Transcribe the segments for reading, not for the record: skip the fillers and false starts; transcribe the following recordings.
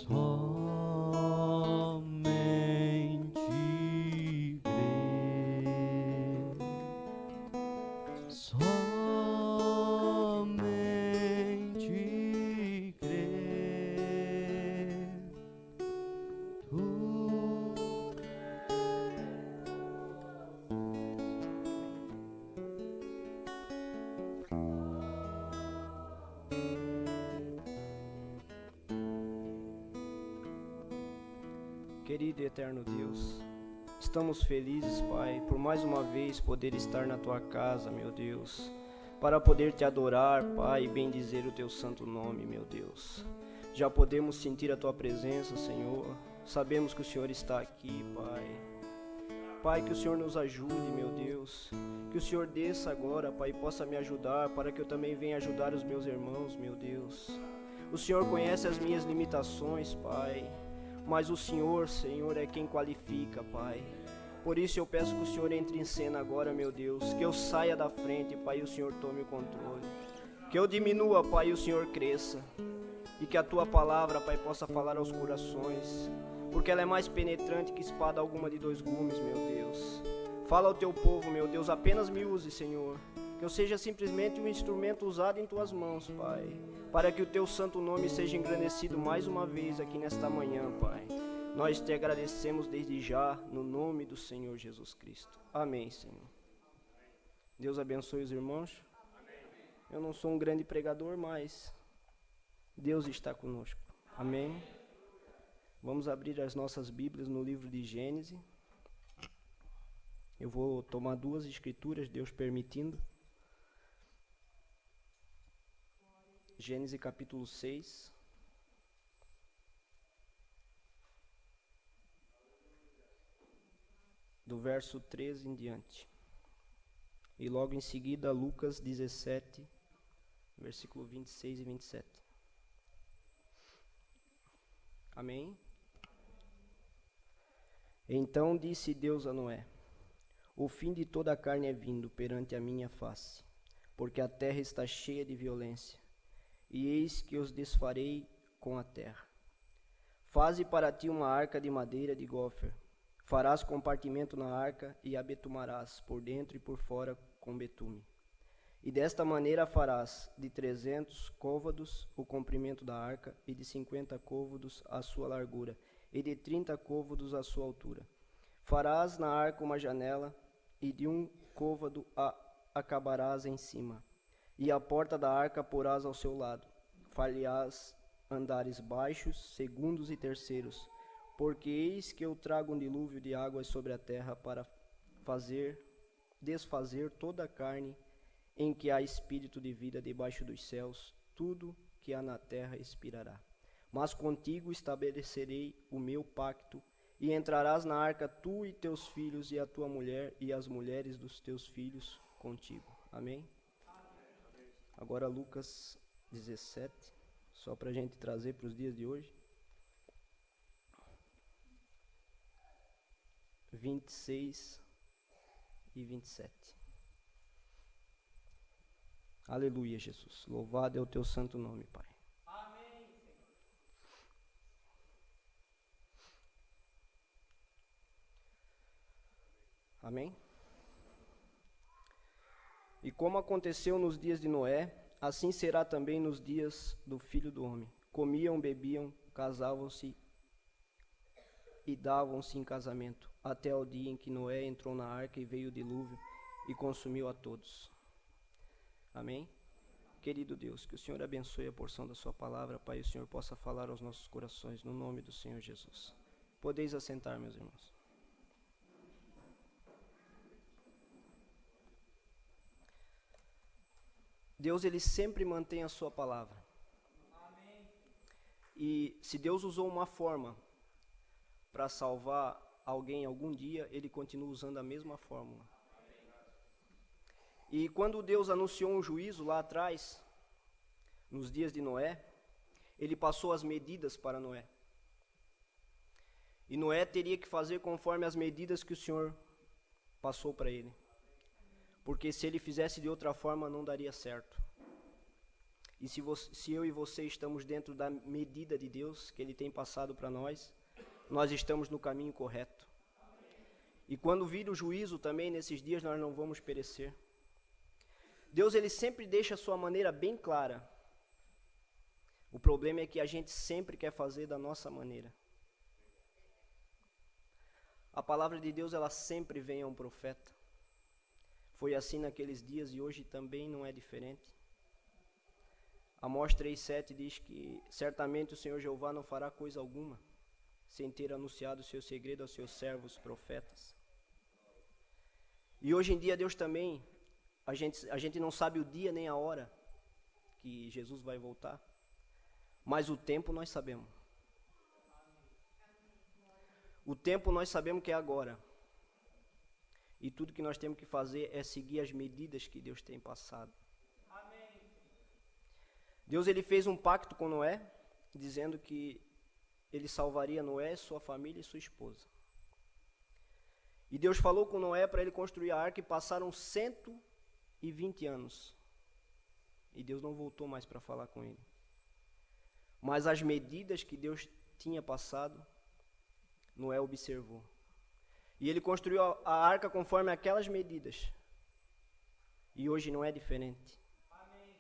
Somente crer, somente crer. Querido e eterno Deus, estamos felizes, Pai, por mais uma vez poder estar na Tua casa, meu Deus, para poder Te adorar, Pai, e bendizer o Teu santo nome, meu Deus. Já podemos sentir a Tua presença, Senhor, sabemos que o Senhor está aqui, Pai. Pai, que o Senhor nos ajude, meu Deus, que o Senhor desça agora, Pai, e possa me ajudar, para que eu também venha ajudar os meus irmãos, meu Deus. O Senhor conhece as minhas limitações, Pai, mas o Senhor, é quem qualifica, Pai. Por isso eu peço que o Senhor entre em cena agora, meu Deus, que eu saia da frente, Pai, e o Senhor tome o controle. Que eu diminua, Pai, e o Senhor cresça. E que a Tua palavra, Pai, possa falar aos corações, porque ela é mais penetrante que espada alguma de dois gumes, meu Deus. Fala ao Teu povo, meu Deus, apenas me use, Senhor. Que eu seja simplesmente um instrumento usado em Tuas mãos, Pai, para que o Teu santo nome seja engrandecido mais uma vez aqui nesta manhã, Pai. Nós Te agradecemos desde já, no nome do Senhor Jesus Cristo. Amém, Senhor. Deus abençoe os irmãos. Eu não sou um grande pregador, mas Deus está conosco. Amém. Vamos abrir as nossas Bíblias no livro de Gênesis. Eu vou tomar 2 escrituras, Deus permitindo. Gênesis capítulo 6. Do verso 13 em diante. E logo em seguida Lucas 17, versículo 26 e 27. Amém? Então disse Deus a Noé: o fim de toda a carne é vindo perante a minha face, porque a terra está cheia de violência. E eis que os desfarei com a terra. Faze para ti uma arca de madeira de gofer. Farás compartimento na arca e a betumarás por dentro e por fora com betume. E desta maneira farás de 300 côvados o comprimento da arca, e de 50 côvados a sua largura, e de 30 côvados a sua altura. Farás na arca uma janela, e de 1 côvado a acabarás em cima. E a porta da arca porás ao seu lado. Far-lhe-ás andares baixos, segundos e terceiros, porque eis que eu trago um dilúvio de águas sobre a terra para desfazer toda a carne em que há espírito de vida debaixo dos céus. Tudo que há na terra expirará. Mas contigo estabelecerei o meu pacto, e entrarás na arca tu e teus filhos, e a tua mulher, e as mulheres dos teus filhos contigo. Amém? Agora Lucas 17, só para a gente trazer para os dias de hoje. 26 e 27. Aleluia, Jesus. Louvado é o Teu santo nome, Pai. Amém, Senhor. Amém? E como aconteceu nos dias de Noé, assim será também nos dias do Filho do Homem. Comiam, bebiam, casavam-se e davam-se em casamento, até o dia em que Noé entrou na arca e veio o dilúvio e consumiu a todos. Amém? Querido Deus, que o Senhor abençoe a porção da sua palavra, Pai, e o Senhor possa falar aos nossos corações, no nome do Senhor Jesus. Podeis assentar, meus irmãos. Deus, ele sempre mantém a sua palavra. Amém. E se Deus usou uma forma para salvar alguém algum dia, ele continua usando a mesma fórmula. E quando Deus anunciou um juízo lá atrás, nos dias de Noé, ele passou as medidas para Noé. E Noé teria que fazer conforme as medidas que o Senhor passou para ele. Porque se ele fizesse de outra forma, não daria certo. E se eu e você estamos dentro da medida de Deus que Ele tem passado para nós estamos no caminho correto. E quando vir o juízo também, nesses dias, nós não vamos perecer. Deus, Ele sempre deixa a sua maneira bem clara. O problema é que a gente sempre quer fazer da nossa maneira. A palavra de Deus, ela sempre vem a um profeta. Foi assim naqueles dias e hoje também não é diferente. Amós 3,7 diz que certamente o Senhor Jeová não fará coisa alguma sem ter anunciado o seu segredo aos seus servos profetas. E hoje em dia Deus também, a gente não sabe o dia nem a hora que Jesus vai voltar, mas o tempo nós sabemos. O tempo nós sabemos que é agora. E tudo que nós temos que fazer é seguir as medidas que Deus tem passado. Amém. Deus, Ele fez um pacto com Noé, dizendo que Ele salvaria Noé, sua família e sua esposa. E Deus falou com Noé para ele construir a arca e passaram 120 anos. E Deus não voltou mais para falar com ele. Mas as medidas que Deus tinha passado, Noé observou. E ele construiu a arca conforme aquelas medidas. E hoje não é diferente. Amém.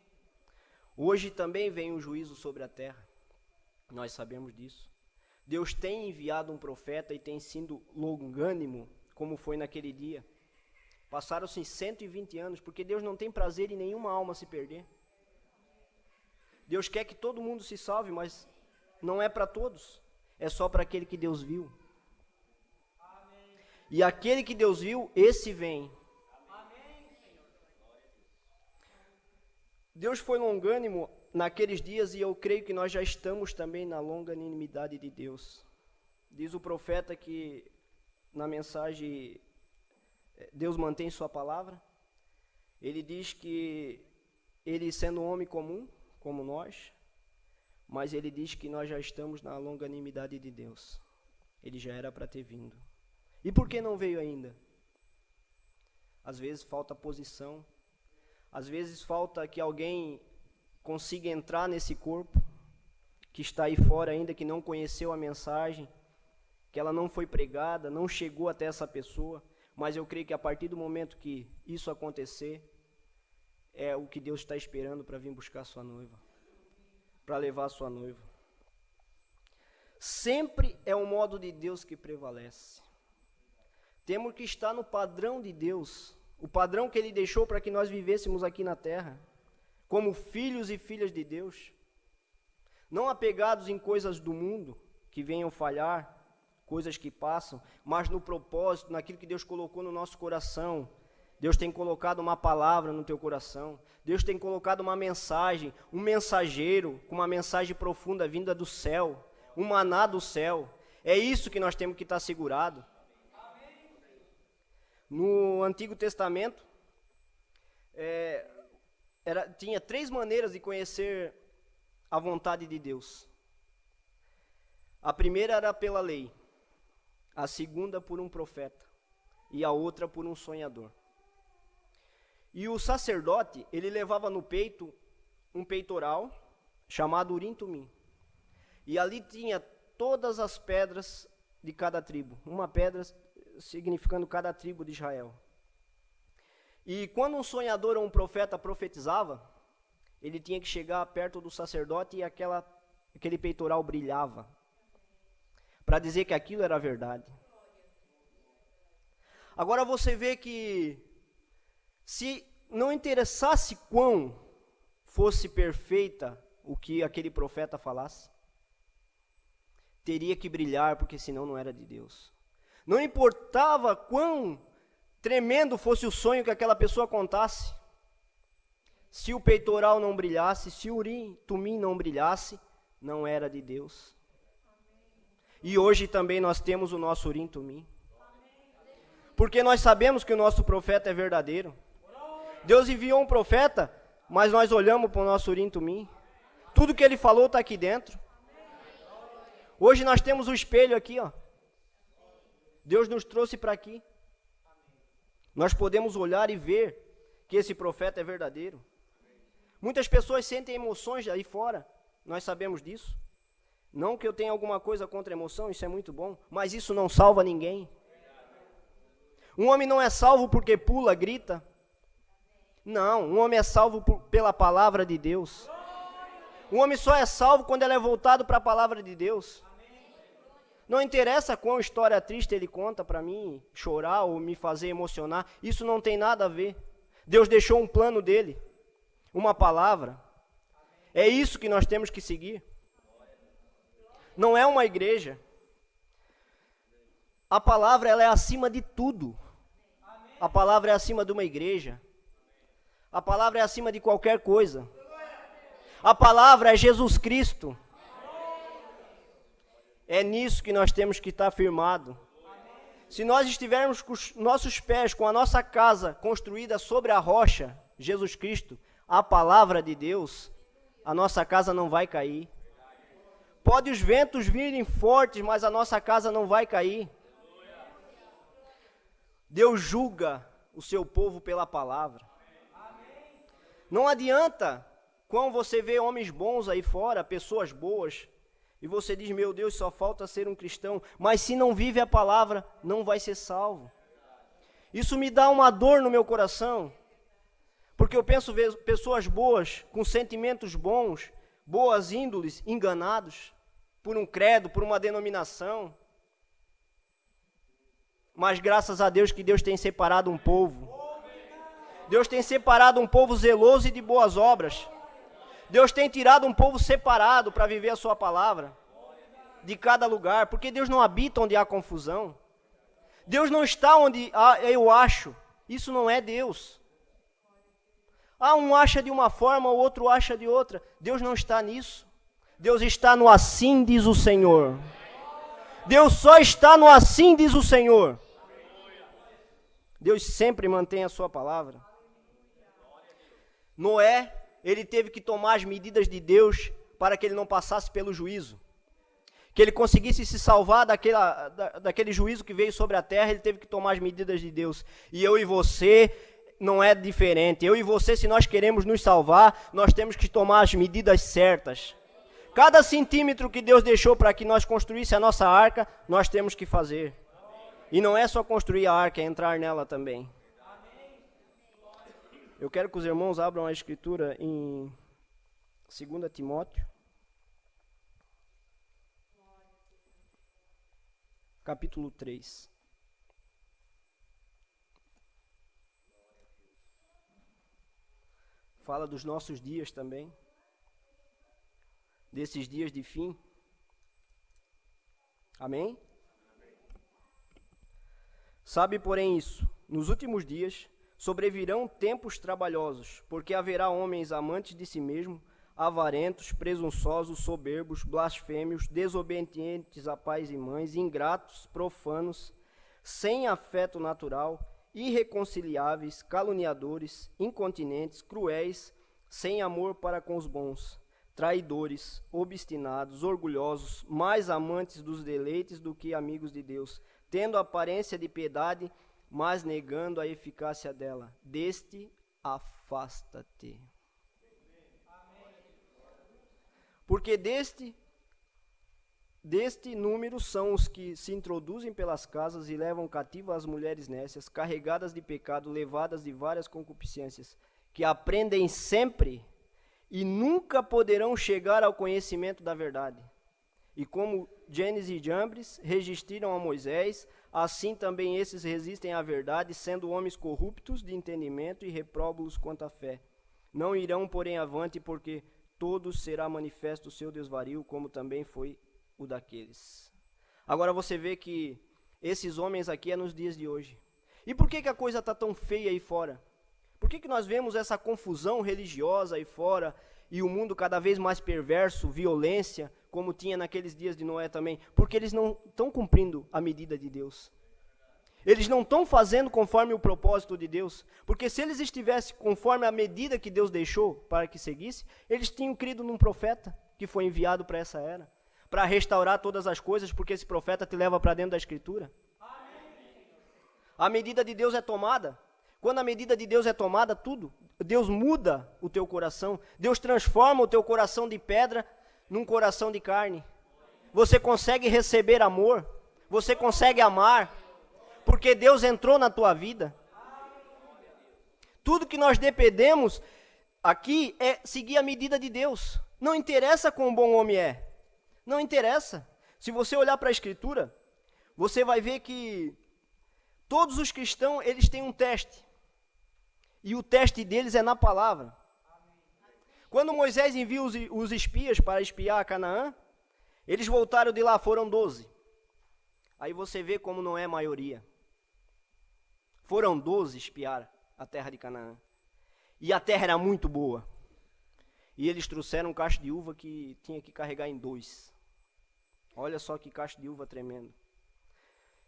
Hoje também vem um juízo sobre a terra. Nós sabemos disso. Deus tem enviado um profeta e tem sido longânimo, como foi naquele dia. Passaram-se 120 anos, porque Deus não tem prazer em nenhuma alma se perder. Deus quer que todo mundo se salve, mas não é para todos. É só para aquele que Deus viu. Amém. E aquele que Deus viu, esse vem. Amém, Senhor. Deus foi longânimo naqueles dias e eu creio que nós já estamos também na longanimidade de Deus. Diz o profeta que na mensagem Deus mantém sua palavra. Ele diz que ele sendo um homem comum, como nós, mas ele diz que nós já estamos na longanimidade de Deus. Ele já era para ter vindo. E por que não veio ainda? Às vezes falta posição, às vezes falta que alguém consiga entrar nesse corpo, que está aí fora ainda, que não conheceu a mensagem, que ela não foi pregada, não chegou até essa pessoa, mas eu creio que a partir do momento que isso acontecer, é o que Deus está esperando para vir buscar a sua noiva, para levar a sua noiva. Sempre é o modo de Deus que prevalece. Temos que estar no padrão de Deus, o padrão que Ele deixou para que nós vivêssemos aqui na terra, como filhos e filhas de Deus, não apegados em coisas do mundo que venham falhar, coisas que passam, mas no propósito, naquilo que Deus colocou no nosso coração. Deus tem colocado uma palavra no teu coração, Deus tem colocado uma mensagem, um mensageiro com uma mensagem profunda vinda do céu, um maná do céu. É isso que nós temos que estar segurado. No Antigo Testamento, tinha 3 maneiras de conhecer a vontade de Deus. A primeira era pela lei, a segunda por um profeta e a outra por um sonhador. E o sacerdote, ele levava no peito um peitoral chamado Urim Tumim. E ali tinha todas as pedras de cada tribo, uma pedra significando cada tribo de Israel. E quando um sonhador ou um profeta profetizava, ele tinha que chegar perto do sacerdote e aquele peitoral brilhava, para dizer que aquilo era verdade. Agora você vê que se não interessasse quão fosse perfeita o que aquele profeta falasse, teria que brilhar, porque senão não era de Deus. Não importava quão tremendo fosse o sonho que aquela pessoa contasse, se o peitoral não brilhasse, se o Urim Tumim não brilhasse, não era de Deus. E hoje também nós temos o nosso Urim Tumim, porque nós sabemos que o nosso profeta é verdadeiro. Deus enviou um profeta, mas nós olhamos para o nosso Urim Tumim, tudo que ele falou está aqui dentro. Hoje nós temos o espelho aqui, ó. Deus nos trouxe para aqui. Nós podemos olhar e ver que esse profeta é verdadeiro. Muitas pessoas sentem emoções aí fora, nós sabemos disso. Não que eu tenha alguma coisa contra a emoção, isso é muito bom, mas isso não salva ninguém. Um homem não é salvo porque pula, grita. Não, um homem é salvo pela palavra de Deus. Um homem só é salvo quando ele é voltado para a palavra de Deus. Não interessa qual história triste ele conta para mim, chorar ou me fazer emocionar, isso não tem nada a ver. Deus deixou um plano dele, uma palavra. É isso que nós temos que seguir. Não é uma igreja. A palavra, ela é acima de tudo. A palavra é acima de uma igreja. A palavra é acima de qualquer coisa. A palavra é Jesus Cristo. É nisso que nós temos que estar firmado. Se nós estivermos com os nossos pés, com a nossa casa construída sobre a rocha, Jesus Cristo, a palavra de Deus, a nossa casa não vai cair. Pode os ventos virem fortes, mas a nossa casa não vai cair. Deus julga o seu povo pela palavra. Não adianta quando você vê homens bons aí fora, pessoas boas, e você diz, meu Deus, só falta ser um cristão, mas se não vive a palavra, não vai ser salvo. Isso me dá uma dor no meu coração, porque eu penso ver pessoas boas, com sentimentos bons, boas índoles, enganados por um credo, por uma denominação. Mas graças a Deus que Deus tem separado um povo. Deus tem separado um povo zeloso e de boas obras. Deus tem tirado um povo separado para viver a sua palavra. De cada lugar, porque Deus não habita onde há confusão. Deus não está onde eu acho. Isso não é Deus. Um acha de uma forma, o outro acha de outra. Deus não está nisso. Deus está no assim diz o Senhor. Deus só está no assim diz o Senhor. Deus sempre mantém a sua palavra. Noé, ele teve que tomar as medidas de Deus para que ele não passasse pelo juízo. Que ele conseguisse se salvar daquele juízo que veio sobre a terra, ele teve que tomar as medidas de Deus. E eu e você não é diferente. Eu e você, se nós queremos nos salvar, nós temos que tomar as medidas certas. Cada centímetro que Deus deixou para que nós construísse a nossa arca, nós temos que fazer. E não é só construir a arca, é entrar nela também. Eu quero que os irmãos abram a escritura em 2 Timóteo. Capítulo 3. Fala dos nossos dias também. Desses dias de fim. Amém? Sabe, porém, isso, nos últimos dias sobrevirão tempos trabalhosos, porque haverá homens amantes de si mesmos, avarentos, presunçosos, soberbos, blasfêmios, desobedientes a pais e mães, ingratos, profanos, sem afeto natural, irreconciliáveis, caluniadores, incontinentes, cruéis, sem amor para com os bons, traidores, obstinados, orgulhosos, mais amantes dos deleites do que amigos de Deus, tendo aparência de piedade, mas negando a eficácia dela. Deste, afasta-te. Porque deste número são os que se introduzem pelas casas e levam cativas as mulheres nécias, carregadas de pecado, levadas de várias concupiscências, que aprendem sempre e nunca poderão chegar ao conhecimento da verdade. E como Janes e Jambres resistiram a Moisés, assim também esses resistem à verdade, sendo homens corruptos de entendimento e repróbulos quanto à fé. Não irão, porém, avante, porque todos será manifesto o seu desvario, como também foi o daqueles. Agora você vê que esses homens aqui é nos dias de hoje. E por que a coisa está tão feia aí fora? Por que nós vemos essa confusão religiosa aí fora e o mundo cada vez mais perverso, violência, como tinha naqueles dias de Noé também? Porque eles não estão cumprindo a medida de Deus. Eles não estão fazendo conforme o propósito de Deus. Porque se eles estivessem conforme a medida que Deus deixou para que seguisse, eles tinham crido num profeta que foi enviado para essa era, para restaurar todas as coisas, porque esse profeta te leva para dentro da Escritura. A medida de Deus é tomada. Quando a medida de Deus é tomada, tudo, Deus muda o teu coração, Deus transforma o teu coração de pedra num coração de carne. Você consegue receber amor, você consegue amar, porque Deus entrou na tua vida. Tudo que nós dependemos aqui é seguir a medida de Deus. Não interessa quão bom homem é, não interessa. Se você olhar para a Escritura, você vai ver que todos os cristãos, eles têm um teste. E o teste deles é na palavra. Quando Moisés envia os espias para espiar a Canaã, eles voltaram de lá, foram 12. Aí você vê como não é a maioria. Foram 12 espiar a terra de Canaã. E a terra era muito boa. E eles trouxeram um cacho de uva que tinha que carregar em 2. Olha só que cacho de uva tremendo.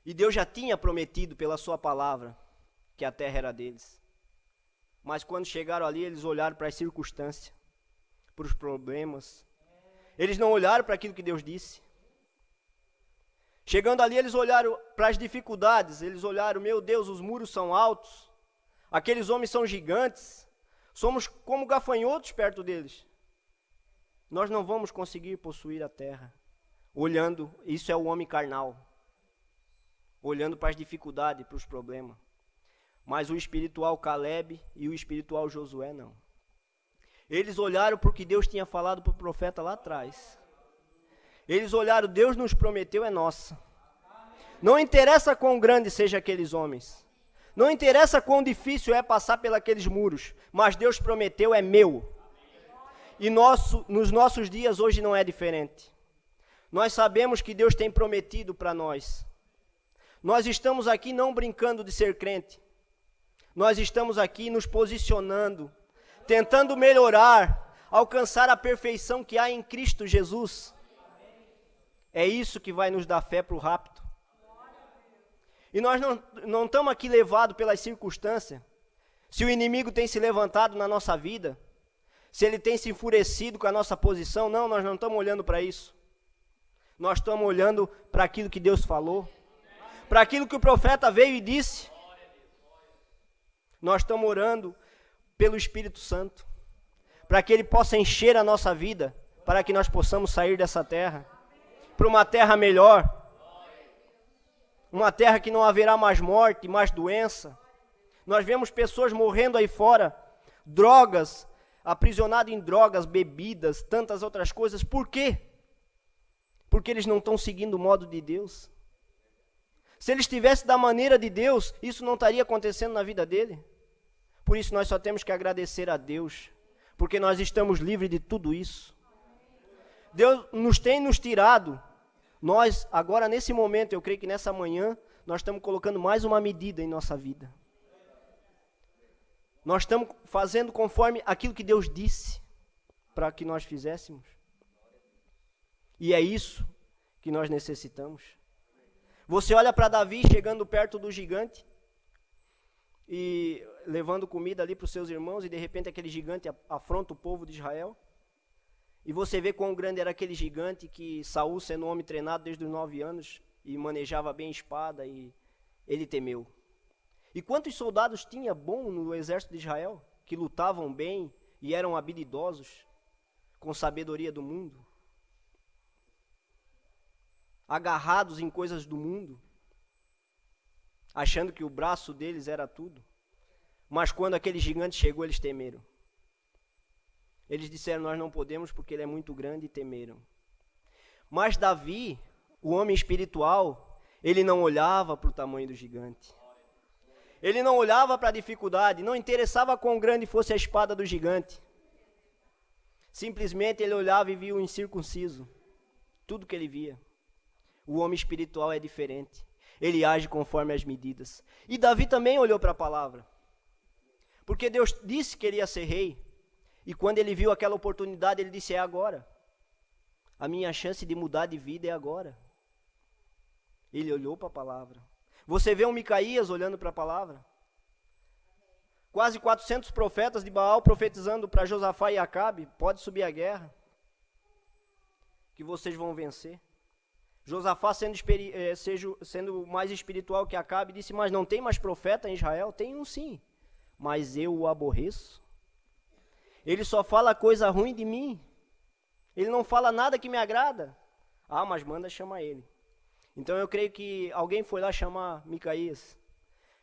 E Deus já tinha prometido pela sua palavra que a terra era deles. Mas quando chegaram ali, eles olharam para as circunstâncias, para os problemas. Eles não olharam para aquilo que Deus disse. Chegando ali, eles olharam para as dificuldades. Eles olharam, meu Deus, os muros são altos. Aqueles homens são gigantes. Somos como gafanhotos perto deles. Nós não vamos conseguir possuir a terra. Olhando, isso é o homem carnal. Olhando para as dificuldades, para os problemas. Mas o espiritual Caleb e o espiritual Josué não. Eles olharam para o que Deus tinha falado para o profeta lá atrás. Eles olharam, Deus nos prometeu, é nossa. Não interessa quão grande sejam aqueles homens. Não interessa quão difícil é passar pelos muros. Mas Deus prometeu, é meu. E nos nossos dias hoje não é diferente. Nós sabemos que Deus tem prometido para nós. Nós estamos aqui não brincando de ser crente. Nós estamos aqui nos posicionando, tentando melhorar, alcançar a perfeição que há em Cristo Jesus. É isso que vai nos dar fé para o rapto. E nós não estamos aqui levados pelas circunstâncias. Se o inimigo tem se levantado na nossa vida, se ele tem se enfurecido com a nossa posição, não, nós não estamos olhando para isso. Nós estamos olhando para aquilo que Deus falou, para aquilo que o profeta veio e disse. Nós estamos orando pelo Espírito Santo, para que Ele possa encher a nossa vida, para que nós possamos sair dessa terra, para uma terra melhor, uma terra que não haverá mais morte, mais doença. Nós vemos pessoas morrendo aí fora, drogas, aprisionadas em drogas, bebidas, tantas outras coisas. Por quê? Porque eles não estão seguindo o modo de Deus. Se eles estivessem da maneira de Deus, isso não estaria acontecendo na vida dele. Por isso nós só temos que agradecer a Deus, porque nós estamos livres de tudo isso. Deus tem nos tirado. Nós, agora nesse momento, eu creio que nessa manhã, nós estamos colocando mais uma medida em nossa vida. Nós estamos fazendo conforme aquilo que Deus disse para que nós fizéssemos. E é isso que nós necessitamos. Você olha para Davi chegando perto do gigante e levando comida ali para os seus irmãos, e de repente aquele gigante afronta o povo de Israel. E você vê quão grande era aquele gigante, que Saul, sendo um homem treinado desde os 9 anos e manejava bem a espada, e ele temeu. E quantos soldados tinha bom no exército de Israel, que lutavam bem e eram habilidosos, com sabedoria do mundo, agarrados em coisas do mundo, achando que o braço deles era tudo. Mas quando aquele gigante chegou, eles temeram. Eles disseram, nós não podemos porque ele é muito grande, e temeram. Mas Davi, o homem espiritual, ele não olhava para o tamanho do gigante. Ele não olhava para a dificuldade, não interessava quão grande fosse a espada do gigante. Simplesmente ele olhava e via o incircunciso. Tudo que ele via. O homem espiritual é diferente. Ele age conforme as medidas. E Davi também olhou para a palavra. Porque Deus disse que ele ia ser rei. E quando ele viu aquela oportunidade, ele disse, é agora. A minha chance de mudar de vida é agora. Ele olhou para a palavra. Você vê um Micaías olhando para a palavra. Quase 400 profetas de Baal profetizando para Josafá e Acabe, pode subir a guerra, que vocês vão vencer. Josafá, sendo mais espiritual que Acabe, disse, mas não tem mais profeta em Israel? Tem um sim, mas eu o aborreço. Ele só fala coisa ruim de mim. Ele não fala nada que me agrada. Ah, mas manda chamar ele. Então eu creio que alguém foi lá chamar Micaías.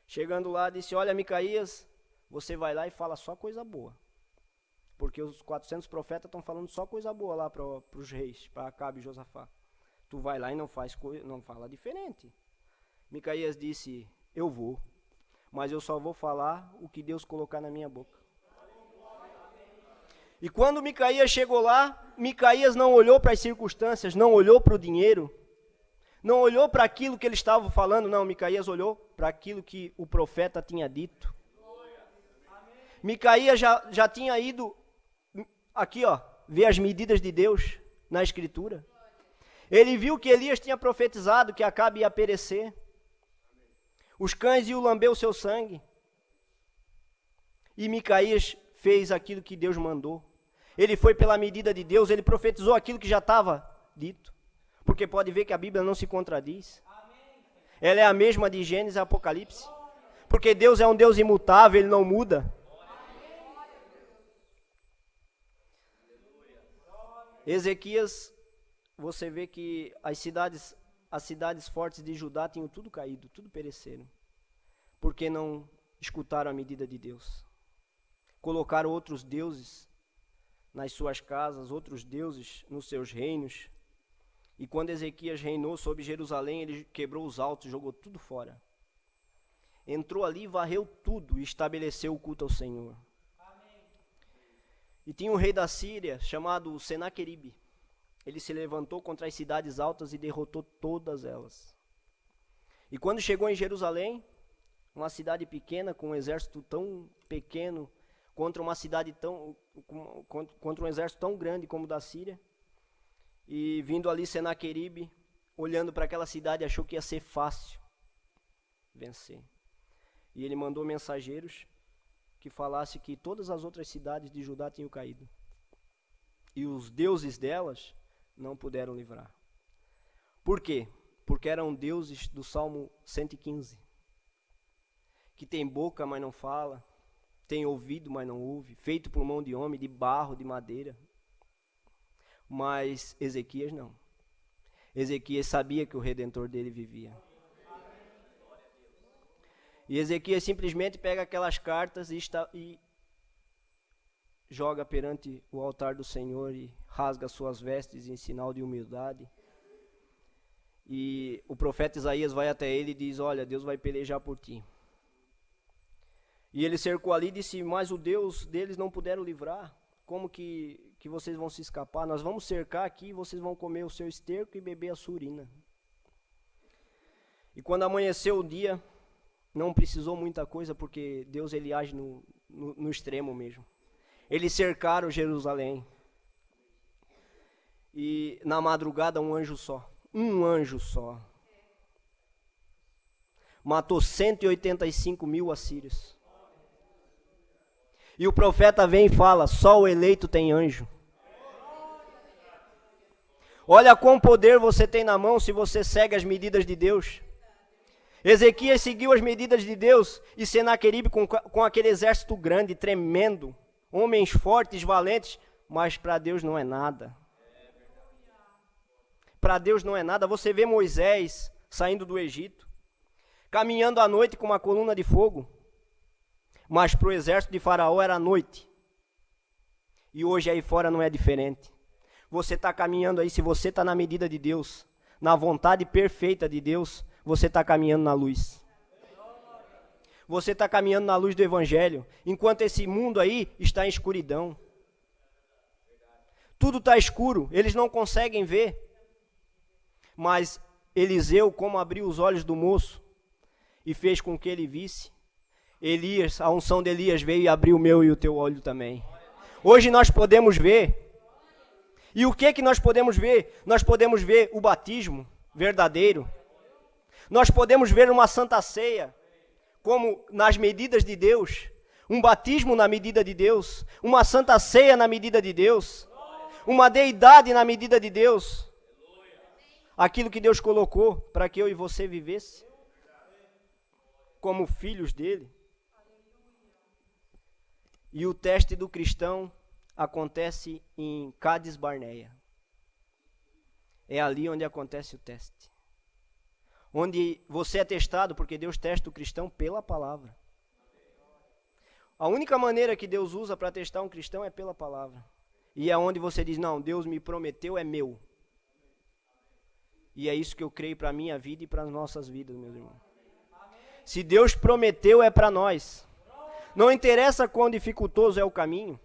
Chegando lá, disse, olha Micaías, você vai lá e fala só coisa boa. Porque os 400 profetas estão falando só coisa boa lá para os reis, para Acabe e Josafá. Tu vai lá e não fala diferente. Micaías disse, eu vou, mas eu só vou falar o que Deus colocar na minha boca. E quando Micaías chegou lá, Micaías não olhou para as circunstâncias, não olhou para o dinheiro, não olhou para aquilo que ele estava falando, não, Micaías olhou para aquilo que o profeta tinha dito. Micaías já tinha ido, aqui ó, ver as medidas de Deus na Escritura. Ele viu que Elias tinha profetizado que Acabe ia perecer. Os cães iam lamber o seu sangue. E Micaías fez aquilo que Deus mandou. Ele foi pela medida de Deus, ele profetizou aquilo que já estava dito. Porque pode ver que a Bíblia não se contradiz. Ela é a mesma de Gênesis e Apocalipse. Porque Deus é um Deus imutável, ele não muda. Ezequias, você vê que as cidades fortes de Judá tinham tudo caído, tudo pereceram. Porque não escutaram a medida de Deus. Colocaram outros deuses nas suas casas, outros deuses nos seus reinos. E quando Ezequias reinou sobre Jerusalém, ele quebrou os altos, jogou tudo fora. Entrou ali, varreu tudo e estabeleceu o culto ao Senhor. Amém. E tinha um rei da Síria chamado Senaqueribe. Ele se levantou contra as cidades altas e derrotou todas elas. E quando chegou em Jerusalém, uma cidade pequena, com um exército tão pequeno, contra um exército tão grande como o da Síria, e vindo ali Senaqueribe, olhando para aquela cidade, achou que ia ser fácil vencer. E ele mandou mensageiros que falassem que todas as outras cidades de Judá tinham caído. E os deuses delas não puderam livrar. Por quê? Porque eram deuses do Salmo 115. Que tem boca, mas não fala. Tem ouvido, mas não ouve. Feito por mão de homem, de barro, de madeira. Mas Ezequias não. Ezequias sabia que o Redentor dele vivia. E Ezequias simplesmente pega aquelas cartas e joga perante o altar do Senhor e rasga suas vestes em sinal de humildade. E o profeta Isaías vai até ele e diz, olha, Deus vai pelejar por ti. E ele cercou ali e disse, mas o Deus deles não puderam livrar. Como que vocês vão se escapar? Nós vamos cercar aqui e vocês vão comer o seu esterco e beber a sua urina. E quando amanheceu o dia, não precisou muita coisa, porque Deus ele age no extremo mesmo. Eles cercaram Jerusalém. E na madrugada um anjo só, matou 185 mil assírios. E o profeta vem e fala, só o eleito tem anjo. Olha quão poder você tem na mão se você segue as medidas de Deus. Ezequias seguiu as medidas de Deus e Senaqueribe com aquele exército grande, tremendo, homens fortes, valentes, mas para Deus não é nada. Para Deus não é nada. Você vê Moisés saindo do Egito, caminhando à noite com uma coluna de fogo, mas para o exército de Faraó era noite. E hoje aí fora não é diferente. Você está caminhando aí, se você está na medida de Deus, na vontade perfeita de Deus, você está caminhando na luz. Você está caminhando na luz do Evangelho, enquanto esse mundo aí está em escuridão. Tudo está escuro, eles não conseguem ver. Mas Eliseu, como abriu os olhos do moço e fez com que ele visse, Elias, a unção de Elias veio e abriu o meu e o teu olho também. Hoje nós podemos ver. E o que nós podemos ver? Nós podemos ver o batismo verdadeiro. Nós podemos ver uma santa ceia, como nas medidas de Deus. Um batismo na medida de Deus. Uma santa ceia na medida de Deus. Uma deidade na medida de Deus. Aquilo que Deus colocou para que eu e você vivesse como filhos dele. E o teste do cristão acontece em Cádiz Barneia. É ali onde acontece o teste. Onde você é testado, porque Deus testa o cristão pela palavra. A única maneira que Deus usa para testar um cristão é pela palavra. E é onde você diz, não, Deus me prometeu, é meu. E é isso que eu creio para a minha vida e para as nossas vidas, meus irmãos. Se Deus prometeu, é para nós. Não interessa quão dificultoso é o caminho.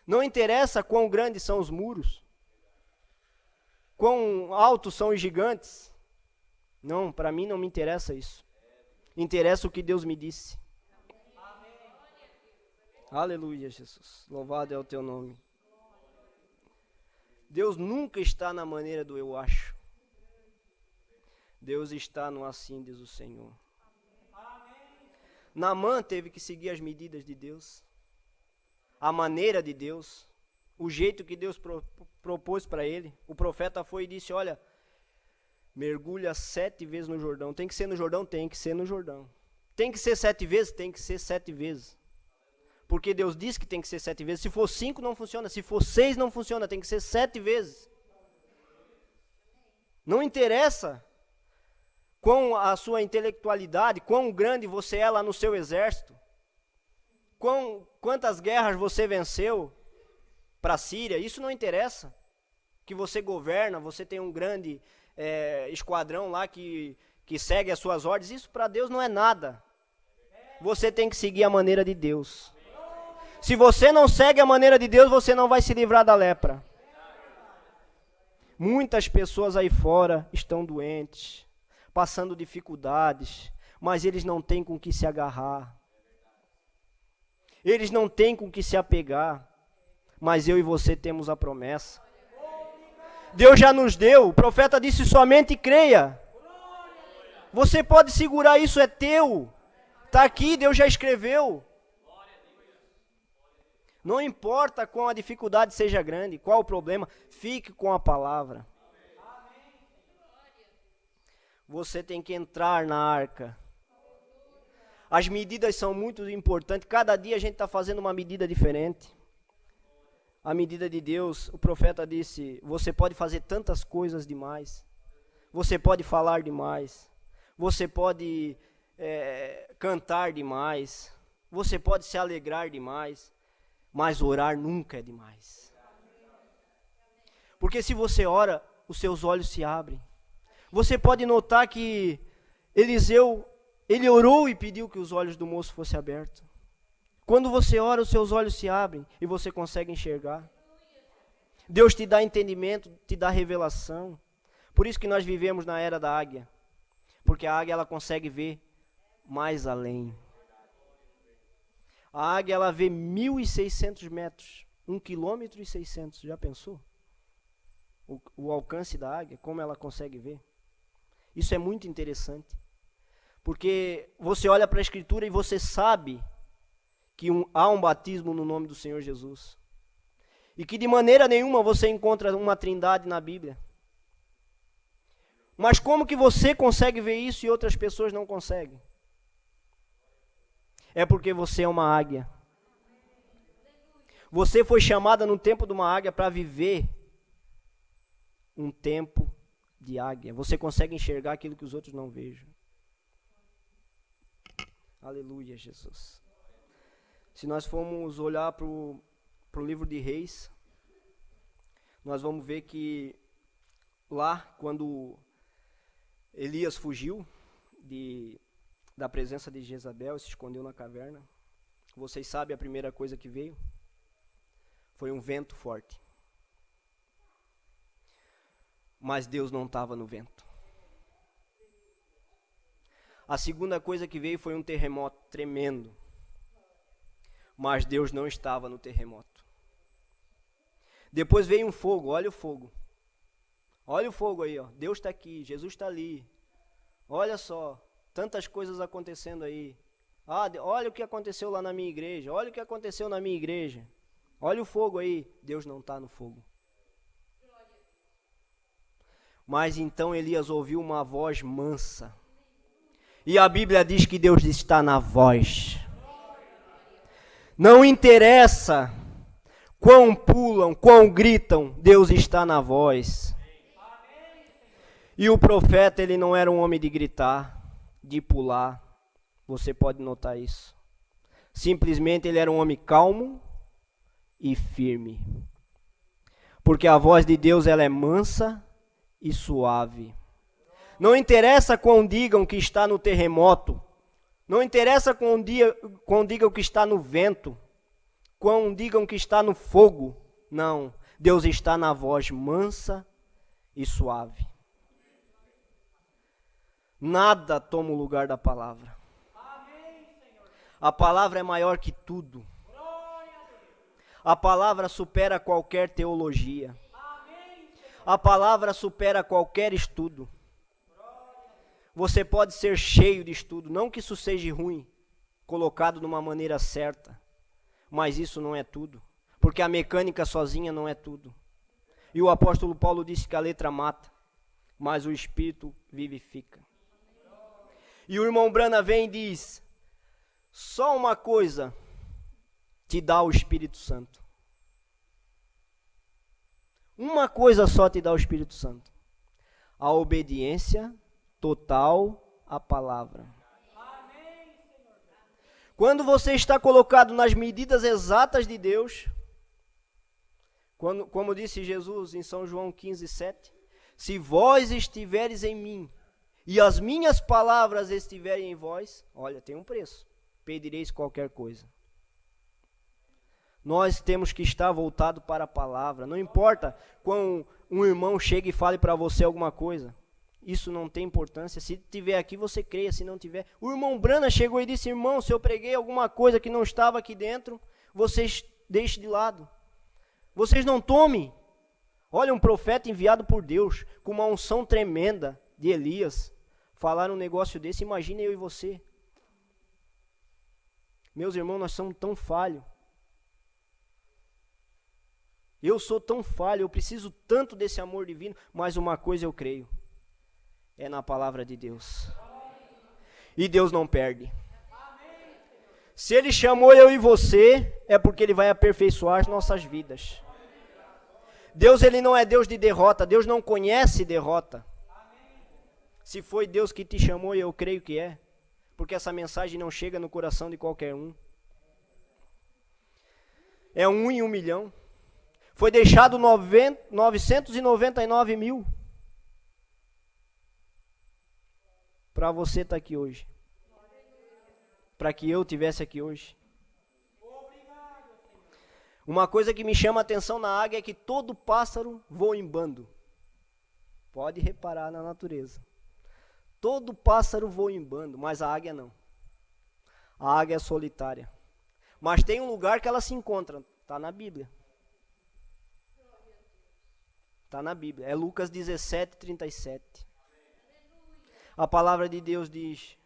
Não interessa quão grandes são os muros. Quão altos são os gigantes. Não, para mim não me interessa isso. Interessa o que Deus me disse. Aleluia, Jesus. Louvado é o teu nome. Deus nunca está na maneira do eu acho. Deus está no assim, diz o Senhor. Naamã teve que seguir as medidas de Deus. A maneira de Deus. O jeito que Deus propôs para ele. O profeta foi e disse, olha, mergulha 7 vezes no Jordão. Tem que ser no Jordão? Tem que ser no Jordão. Tem que ser 7 vezes? Tem que ser 7 vezes. Porque Deus disse que tem que ser 7 vezes. Se for 5 não funciona. Se for 6 não funciona. Tem que ser 7 vezes. Não interessa quão a sua intelectualidade, quão grande você é lá no seu exército. Quantas guerras você venceu para a Síria. Isso não interessa. Que você governa, você tem um grande esquadrão lá que segue as suas ordens. Isso para Deus não é nada. Você tem que seguir a maneira de Deus. Se você não segue a maneira de Deus, você não vai se livrar da lepra. Muitas pessoas aí fora estão doentes, passando dificuldades, mas eles não têm com que se agarrar. Eles não têm com que se apegar, mas eu e você temos a promessa. Deus já nos deu, o profeta disse, somente creia. Você pode segurar isso, é teu. Está aqui, Deus já escreveu. Não importa qual a dificuldade seja grande, qual o problema, fique com a palavra. Você tem que entrar na arca. As medidas são muito importantes, cada dia a gente está fazendo uma medida diferente. A medida de Deus, o profeta disse, você pode fazer tantas coisas demais. Você pode falar demais. Você pode cantar demais. Você pode se alegrar demais. Mas orar nunca é demais. Porque se você ora, os seus olhos se abrem. Você pode notar que Eliseu, ele orou e pediu que os olhos do moço fossem abertos. Quando você ora, os seus olhos se abrem e você consegue enxergar. Deus te dá entendimento, te dá revelação. Por isso que nós vivemos na era da águia. Porque a águia ela consegue ver mais além. A águia ela vê 1.600 metros, 1,6 km, já pensou? O alcance da águia, como ela consegue ver? Isso é muito interessante. Porque você olha para a Escritura e você sabe que há um batismo no nome do Senhor Jesus. E que de maneira nenhuma você encontra uma trindade na Bíblia. Mas como que você consegue ver isso e outras pessoas não conseguem? É porque você é uma águia. Você foi chamada no tempo de uma águia para viver um tempo de águia. Você consegue enxergar aquilo que os outros não vejam. Aleluia, Jesus. Se nós formos olhar para o livro de Reis, nós vamos ver que lá, quando Elias fugiu da presença de Jezabel, se escondeu na caverna, vocês sabem a primeira coisa que veio? Foi um vento forte. Mas Deus não estava no vento. A segunda coisa que veio foi um terremoto tremendo. Mas Deus não estava no terremoto. Depois veio um fogo, olha o fogo. Olha o fogo aí, ó. Deus está aqui, Jesus está ali. Olha só, tantas coisas acontecendo aí. Olha o que aconteceu lá na minha igreja. Olha o que aconteceu na minha igreja. Olha o fogo aí. Deus não está no fogo. Mas então Elias ouviu uma voz mansa. E a Bíblia diz que Deus está na voz. Não interessa quão pulam, quão gritam, Deus está na voz. E o profeta, ele não era um homem de gritar, de pular. Você pode notar isso. Simplesmente ele era um homem calmo e firme. Porque a voz de Deus, ela é mansa e suave. Não interessa quão digam que está no terremoto. Não interessa quão digam que está no vento. Quão digam que está no fogo. Não. Deus está na voz mansa e suave. Nada toma o lugar da palavra. A palavra é maior que tudo. A palavra supera qualquer teologia. A palavra supera qualquer estudo. Você pode ser cheio de estudo, não que isso seja ruim, colocado de uma maneira certa, mas isso não é tudo, porque a mecânica sozinha não é tudo. E o apóstolo Paulo disse que a letra mata, mas o Espírito vivifica. E o irmão Brana vem e diz: só uma coisa te dá o Espírito Santo. Uma coisa só te dá o Espírito Santo: a obediência total à palavra. Quando você está colocado nas medidas exatas de Deus, como disse Jesus em São João 15:7, se vós estiveres em mim e as minhas palavras estiverem em vós, olha, tem um preço, pedireis qualquer coisa. Nós temos que estar voltado para a palavra. Não importa quando um irmão chega e fale para você alguma coisa. Isso não tem importância. Se tiver aqui, você creia. Se não tiver... O irmão Brana chegou e disse: irmão, se eu preguei alguma coisa que não estava aqui dentro, vocês deixem de lado. Vocês não tomem. Olha, um profeta enviado por Deus, com uma unção tremenda de Elias, falar um negócio desse. Imagina eu e você. Meus irmãos, nós somos tão falhos. Eu sou tão falho, eu preciso tanto desse amor divino, mas uma coisa eu creio, é na palavra de Deus. E Deus não perde. Se Ele chamou eu e você, é porque Ele vai aperfeiçoar as nossas vidas. Deus, Ele não é Deus de derrota, Deus não conhece derrota. Se foi Deus que te chamou, eu creio que é, porque essa mensagem não chega no coração de qualquer um. É 1 em 1 milhão. Foi deixado 999 mil para você estar aqui hoje. Para que eu estivesse aqui hoje. Uma coisa que me chama a atenção na águia é que todo pássaro voa em bando. Pode reparar na natureza. Todo pássaro voa em bando, mas a águia não. A águia é solitária. Mas tem um lugar que ela se encontra, está na Bíblia. Está na Bíblia, é Lucas 17:37. A palavra de Deus diz,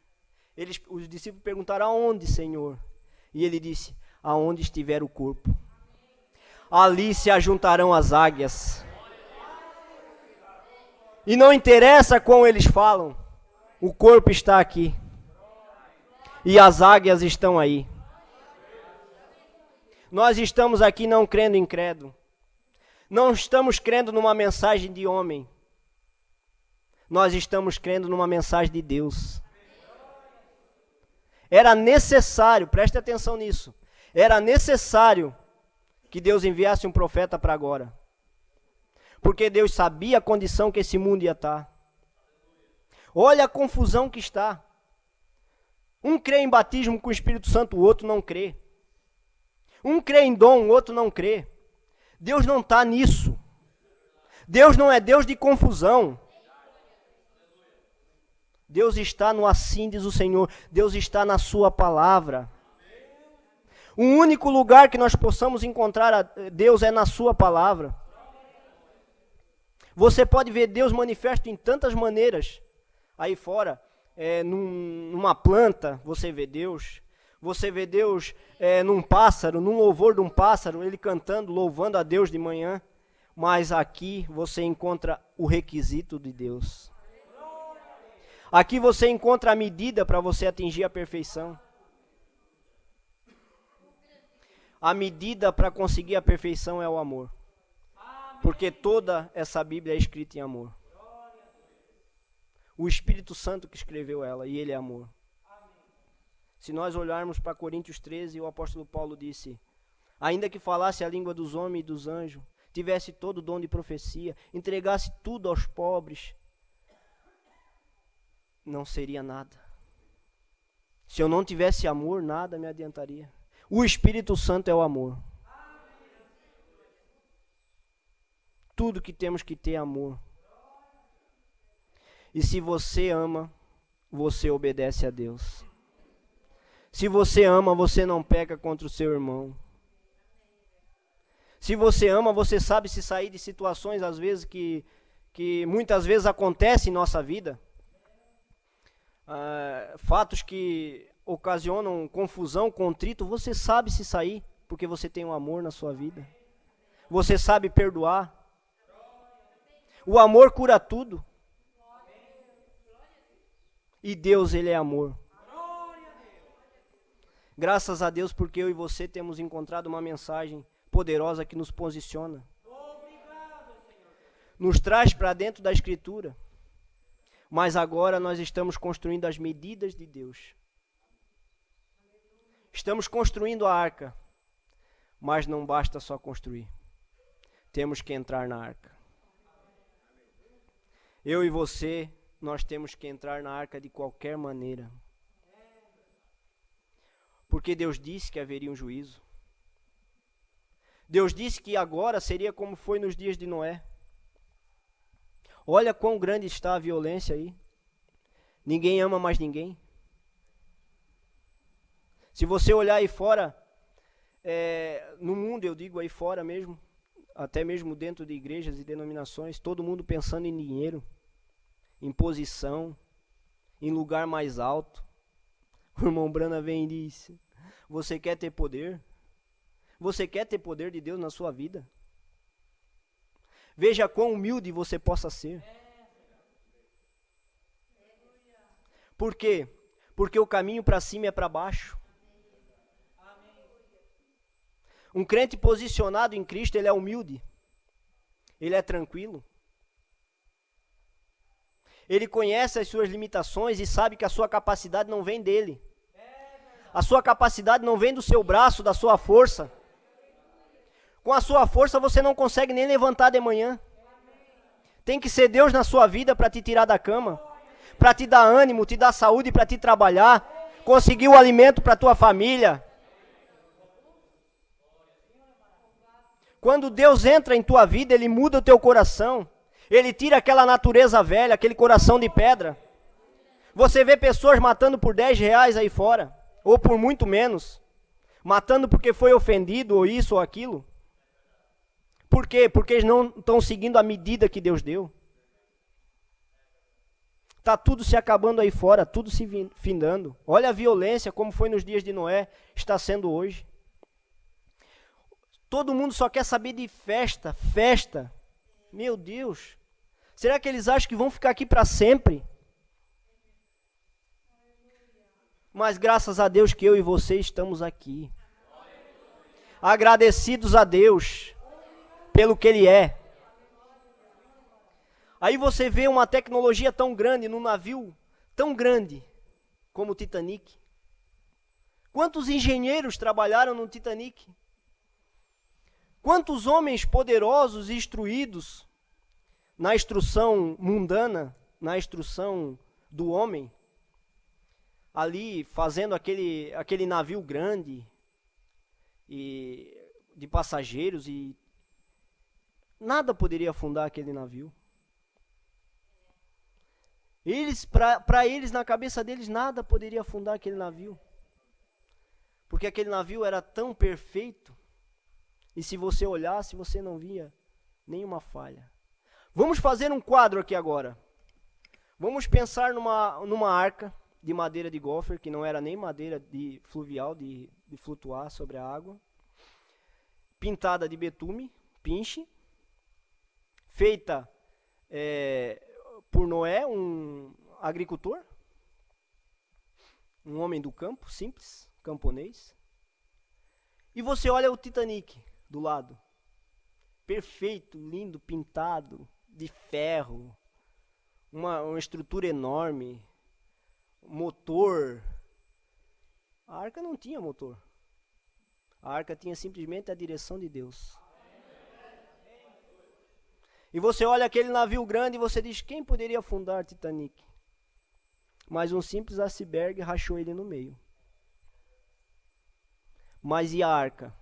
os discípulos perguntaram: aonde, Senhor? E ele disse: aonde estiver o corpo, ali se ajuntarão as águias. E não interessa como eles falam, o corpo está aqui. E as águias estão aí. Nós estamos aqui não crendo em credo. Não estamos crendo numa mensagem de homem. Nós estamos crendo numa mensagem de Deus. Era necessário, preste atenção nisso, era necessário que Deus enviasse um profeta para agora. Porque Deus sabia a condição que esse mundo ia estar. Olha a confusão que está. Um crê em batismo com o Espírito Santo, o outro não crê. Um crê em dom, o outro não crê. Deus não está nisso. Deus não é Deus de confusão. Deus está no assim, diz o Senhor. Deus está na sua palavra. O único lugar que nós possamos encontrar a Deus é na sua palavra. Você pode ver Deus manifesto em tantas maneiras. Aí fora, numa planta, você vê Deus. Você vê Deus num pássaro, num louvor de um pássaro, ele cantando, louvando a Deus de manhã. Mas aqui você encontra o requisito de Deus. Aqui você encontra a medida para você atingir a perfeição. A medida para conseguir a perfeição é o amor. Porque toda essa Bíblia é escrita em amor. O Espírito Santo que escreveu ela, e ele é amor. Se nós olharmos para Coríntios 13, o apóstolo Paulo disse: ainda que falasse a língua dos homens e dos anjos, tivesse todo o dom de profecia, entregasse tudo aos pobres, não seria nada. Se eu não tivesse amor, nada me adiantaria. O Espírito Santo é o amor. Tudo que temos que ter é amor. E se você ama, você obedece a Deus. Se você ama, você não peca contra o seu irmão. Se você ama, você sabe se sair de situações, às vezes, que muitas vezes acontecem em nossa vida. Fatos que ocasionam confusão, contrito, você sabe se sair, porque você tem um amor na sua vida. Você sabe perdoar. O amor cura tudo. E Deus, ele é amor. Graças a Deus, porque eu e você temos encontrado uma mensagem poderosa que nos posiciona. Nos traz para dentro da Escritura. Mas agora nós estamos construindo as medidas de Deus. Estamos construindo a arca. Mas não basta só construir. Temos que entrar na arca. Eu e você, nós temos que entrar na arca de qualquer maneira. Porque Deus disse que haveria um juízo. Deus disse que agora seria como foi nos dias de Noé. Olha quão grande está a violência aí. Ninguém ama mais ninguém. Se você olhar aí fora, no mundo, eu digo aí fora mesmo, até mesmo dentro de igrejas e denominações, todo mundo pensando em dinheiro, em posição, em lugar mais alto. O irmão Brana vem e diz: você quer ter poder? Você quer ter poder de Deus na sua vida? Veja quão humilde você possa ser. Por quê? Porque o caminho para cima é para baixo. Um crente posicionado em Cristo, ele é humilde. Ele é tranquilo. Ele conhece as suas limitações e sabe que a sua capacidade não vem dele. A sua capacidade não vem do seu braço, da sua força. Com a sua força você não consegue nem levantar de manhã. Tem que ser Deus na sua vida para te tirar da cama, para te dar ânimo, te dar saúde para te trabalhar, conseguir o alimento para tua família. Quando Deus entra em tua vida, Ele muda o teu coração. Ele tira aquela natureza velha, aquele coração de pedra. Você vê pessoas matando por 10 reais aí fora, ou por muito menos. Matando porque foi ofendido, ou isso ou aquilo. Por quê? Porque eles não estão seguindo a medida que Deus deu. Está tudo se acabando aí fora, tudo se findando. Olha a violência, como foi nos dias de Noé, está sendo hoje. Todo mundo só quer saber de festa, festa. Meu Deus, será que eles acham que vão ficar aqui para sempre? Mas graças a Deus que eu e você estamos aqui. Agradecidos a Deus pelo que Ele é. Aí você vê uma tecnologia tão grande num navio tão grande como o Titanic. Quantos engenheiros trabalharam no Titanic? Quantos homens poderosos e instruídos na instrução mundana, na instrução do homem, ali fazendo aquele navio grande e de passageiros, e nada poderia afundar aquele navio. Para eles, na cabeça deles, nada poderia afundar aquele navio. Porque aquele navio era tão perfeito. E se você olhasse, você não via nenhuma falha. Vamos fazer um quadro aqui agora. Vamos pensar numa arca de madeira de gopher, que não era nem madeira de fluvial, de flutuar sobre a água. Pintada de betume, pinche. Feita por Noé, um agricultor. Um homem do campo, simples, camponês. E você olha o Titanic do lado. Perfeito, lindo, pintado, de ferro. Uma estrutura enorme. Motor. A arca não tinha motor. A arca tinha simplesmente a direção de Deus. E você olha aquele navio grande e você diz, quem poderia afundar Titanic? Mas um simples iceberg rachou ele no meio. Mas e a arca?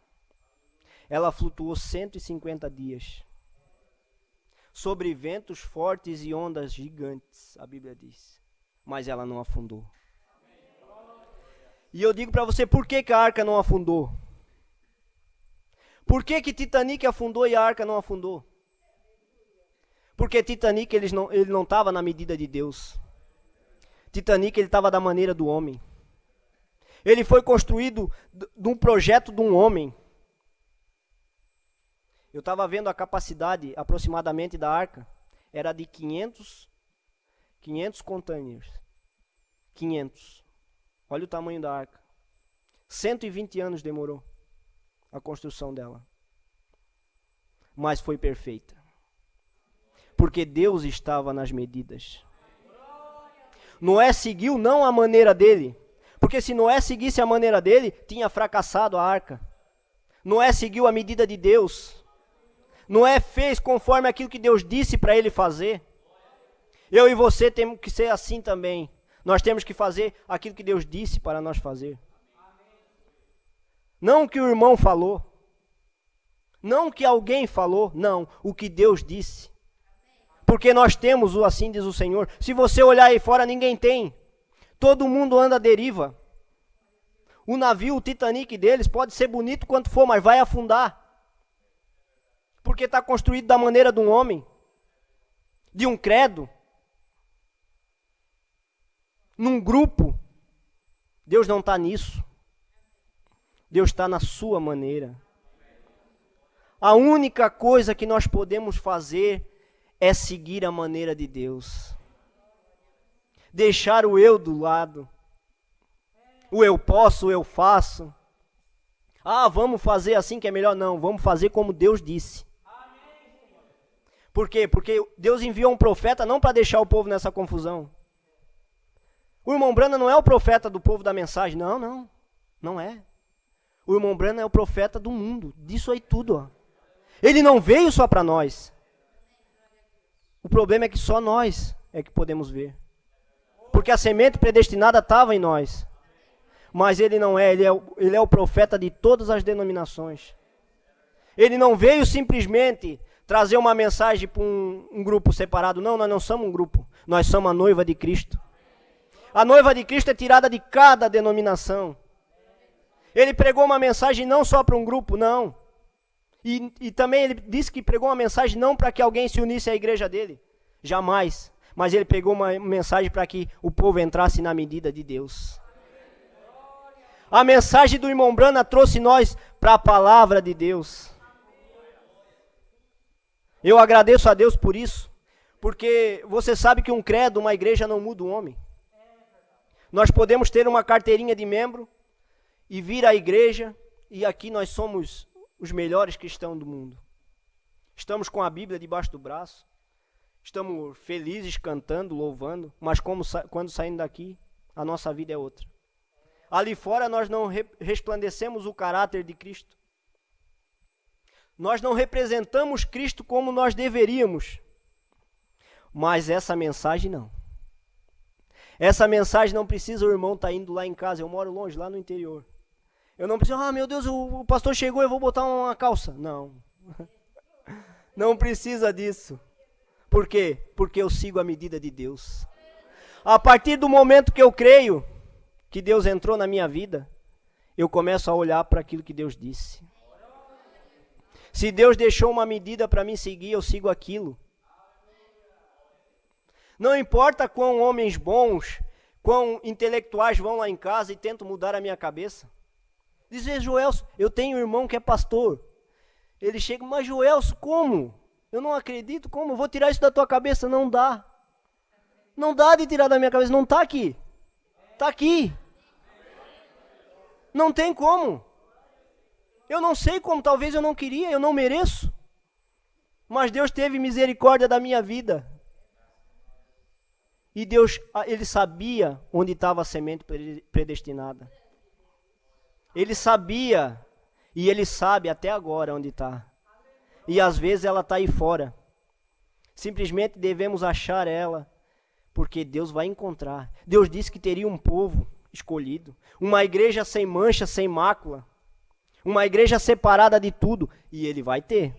Ela flutuou 150 dias. Sobre ventos fortes e ondas gigantes, a Bíblia diz. Mas ela não afundou. E eu digo para você, por que a arca não afundou? Por que Titanic afundou e a arca não afundou? Porque Titanic ele não estava na medida de Deus. Titanic ele estava da maneira do homem. Ele foi construído de um projeto de um homem. Eu estava vendo a capacidade aproximadamente da arca. Era de 500 containers. 500. Olha o tamanho da arca. 120 anos demorou a construção dela. Mas foi perfeita. Porque Deus estava nas medidas. Noé seguiu não a maneira dele. Porque se Noé seguisse a maneira dele, tinha fracassado a arca. Noé seguiu a medida de Deus. Noé fez conforme aquilo que Deus disse para ele fazer. Eu e você temos que ser assim também. Nós temos que fazer aquilo que Deus disse para nós fazer. Não o que o irmão falou. Não o que alguém falou. Não, o que Deus disse. Porque nós temos o assim diz o Senhor. Se você olhar aí fora, ninguém tem. Todo mundo anda à deriva. O navio, o Titanic deles, pode ser bonito quanto for, mas vai afundar. Porque está construído da maneira de um homem. De um credo. Num grupo. Deus não está nisso. Deus está na sua maneira. A única coisa que nós podemos fazer é seguir a maneira de Deus. Deixar o eu do lado. O eu posso, o eu faço. Ah, vamos fazer assim que é melhor. Não, vamos fazer como Deus disse. Por quê? Porque Deus enviou um profeta não para deixar o povo nessa confusão. O irmão Brana não é o profeta do povo da mensagem. Não, não é. O irmão Brana é o profeta do mundo. Disso aí tudo, ó. Ele não veio só para nós. O problema é que só nós é que podemos ver. Porque a semente predestinada estava em nós. Mas ele não é, ele é o profeta de todas as denominações. Ele não veio simplesmente trazer uma mensagem para um grupo separado. Não, nós não somos um grupo. Nós somos a noiva de Cristo. A noiva de Cristo é tirada de cada denominação. Ele pregou uma mensagem não só para um grupo, não. E também ele disse que pregou uma mensagem não para que alguém se unisse à igreja dele. Jamais. Mas ele pegou uma mensagem para que o povo entrasse na medida de Deus. A mensagem do irmão Brana trouxe nós para a palavra de Deus. Eu agradeço a Deus por isso. Porque você sabe que um credo, uma igreja não muda o homem. Nós podemos ter uma carteirinha de membro e vir à igreja e aqui nós somos os melhores cristãos do mundo. Estamos com a Bíblia debaixo do braço. Estamos felizes, cantando, louvando. Mas quando saímos daqui, a nossa vida é outra. Ali fora nós não resplandecemos o caráter de Cristo. Nós não representamos Cristo como nós deveríamos. Mas essa mensagem não. Essa mensagem não precisa o irmão estar indo lá em casa. Eu moro longe, lá no interior. Eu não preciso, meu Deus, o pastor chegou, eu vou botar uma calça. Não. Não precisa disso. Por quê? Porque eu sigo a medida de Deus. A partir do momento que eu creio que Deus entrou na minha vida, eu começo a olhar para aquilo que Deus disse. Se Deus deixou uma medida para mim seguir, eu sigo aquilo. Não importa quão homens bons, quão intelectuais vão lá em casa e tentam mudar a minha cabeça. Dizer, Joelso, eu tenho um irmão que é pastor. Ele chega, mas Joelso, como? Eu não acredito, como? Eu vou tirar isso da tua cabeça? Não dá. Não dá de tirar da minha cabeça, não está aqui. Está aqui. Não tem como. Eu não sei como, talvez eu não queria, eu não mereço. Mas Deus teve misericórdia da minha vida. E Deus, Ele sabia onde estava a semente predestinada. Ele sabia, e Ele sabe até agora onde está. E às vezes ela está aí fora. Simplesmente devemos achar ela, porque Deus vai encontrar. Deus disse que teria um povo escolhido, uma igreja sem mancha, sem mácula, uma igreja separada de tudo, e Ele vai ter.